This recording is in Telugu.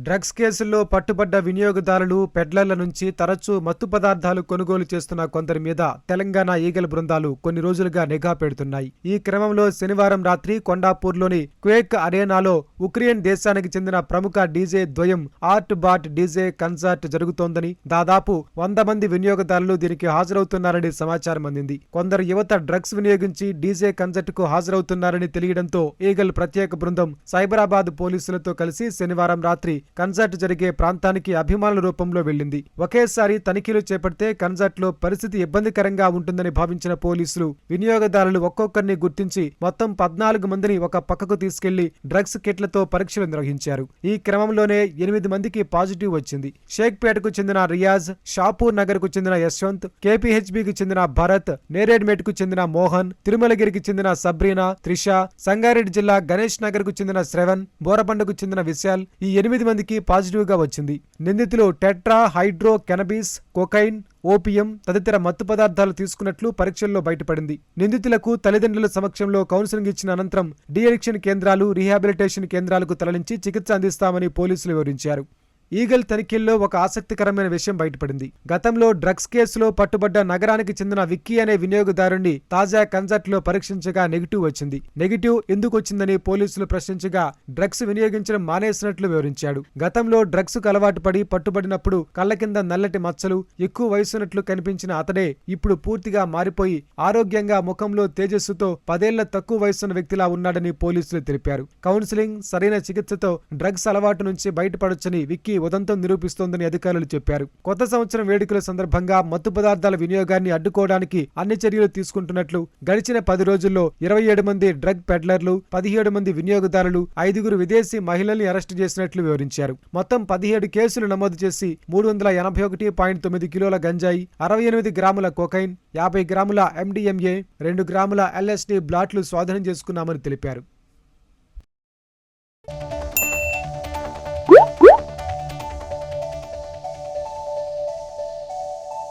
డ్రగ్స్ కేసుల్లో పట్టుబడ్డ వినియోగదారులు, పెడ్లర్ల నుంచి తరచూ మత్తు పదార్థాలు కొనుగోలు చేస్తున్న కొందరి మీద తెలంగాణ ఈగల బృందాలు కొన్ని రోజులుగా నిఘా పెడుతున్నాయి. ఈ క్రమంలో శనివారం రాత్రి కొండాపూర్లోని క్వేక్ అరేనాలో ఉక్రెయిన్ దేశానికి చెందిన ప్రముఖ డీజే ద్వయం ఆర్ట్ బాట్ డీజే కన్సర్ట్ జరుగుతోందని, దాదాపు 100 మంది వినియోగదారులు దీనికి హాజరవుతున్నారని సమాచారం అందింది. కొందరు యువత డ్రగ్స్ వినియోగించి డీజే కన్సర్ట్ కు హాజరవుతున్నారని తెలియడంతో ఈగల్ ప్రత్యేక బృందం సైబరాబాద్ పోలీసులతో కలిసి శనివారం రాత్రి కన్సర్ట్ జరిగే ప్రాంతానికి అభిమానుల రూపంలో వెళ్లింది. ఒకేసారి తనిఖీలు చేపడితే కన్సర్ట్ లో పరిస్థితి ఇబ్బందికరంగా ఉంటుందని భావించిన పోలీసులు వినియోగదారులు ఒక్కొక్కరిని గుర్తించి మొత్తం 14 మందిని ఒక పక్కకు తీసుకెళ్లి డ్రగ్స్ కిట్లతో పరీక్షలు నిర్వహించారు. ఈ క్రమంలోనే 8 మందికి పాజిటివ్ వచ్చింది. షేక్పేటకు చెందిన రియాజ్, షాపూర్ నగర్ కు చెందిన యశ్వంత్, కేపీహెచ్బికి చెందిన భరత్, నేరేడ్మెట్ కు చెందిన మోహన్, తిరుమలగిరికి చెందిన సబ్రీనా, త్రిష, సంగారెడ్డి జిల్లా గణేష్ నగర్ కు చెందిన శ్రవణ్, బోరబండకు చెందిన విశాల్ ఈ 8 మందికి పాజిటివ్ గా వచ్చింది. నిందితులు tetra hydro cannabis, cocaine, opium తదితర మత్తు పదార్థాలు తీసుకున్నట్లు పరీక్షల్లో బయటపడింది. నిందితులకు తల్లిదండ్రుల సమక్షంలో కౌన్సిలింగ్ ఇచ్చిన అనంతరం డీఅడిక్షన్ కేంద్రాలు, రీహాబిలిటేషన్ కేంద్రాలకు తరలించి చికిత్స అందిస్తామని పోలీసులు వివరించారు. ఈగల్ తనిఖీల్లో ఒక ఆసక్తికరమైన విషయం బయటపడింది. గతంలో డ్రగ్స్ కేసులో పట్టుబడ్డ నగరానికి చెందిన విక్కీ అనే వినియోగదారుణ్ణి తాజా కన్సర్ట్ లో పరీక్షించగా నెగిటివ్ వచ్చింది. నెగిటివ్ ఎందుకు వచ్చిందని పోలీసులు ప్రశ్నించగా డ్రగ్స్ వినియోగించడం మానేసినట్లు వివరించాడు. గతంలో డ్రగ్స్ కు అలవాటు పడి పట్టుబడినప్పుడు కళ్ల కింద నల్లటి మచ్చలు, ఎక్కువ వయసున్నట్లు కనిపించిన అతడే ఇప్పుడు పూర్తిగా మారిపోయి ఆరోగ్యంగా, ముఖంలో తేజస్సుతో 10 ఏళ్ల తక్కువ వయసున్న వ్యక్తిలా ఉన్నాడని పోలీసులు తెలిపారు. కౌన్సిలింగ్, సరైన చికిత్సతో డ్రగ్స్ అలవాటు నుంచి బయటపడొచ్చని విక్కీ ఉదంతం నిరూపిస్తోందని అధికారులు చెప్పారు. కొత్త సంవత్సరం వేడుకల సందర్భంగా మత్తు పదార్థాల వినియోగాన్ని అడ్డుకోవడానికి అన్ని చర్యలు తీసుకుంటున్నట్లు గడిచిన 10 రోజుల్లో 27 మంది డ్రగ్ పెడ్లర్లు, 17 మంది వినియోగదారులు, 5 విదేశీ మహిళల్ని అరెస్టు చేసినట్లు వివరించారు. మొత్తం 17 కేసులు నమోదు చేసి 381.9 కిలోల గంజాయి, 68 గ్రాముల కొకైన్, 50 గ్రాముల MDMA, 2 గ్రాముల LSD బ్లాట్లు స్వాధీనం చేసుకున్నామని తెలిపారు.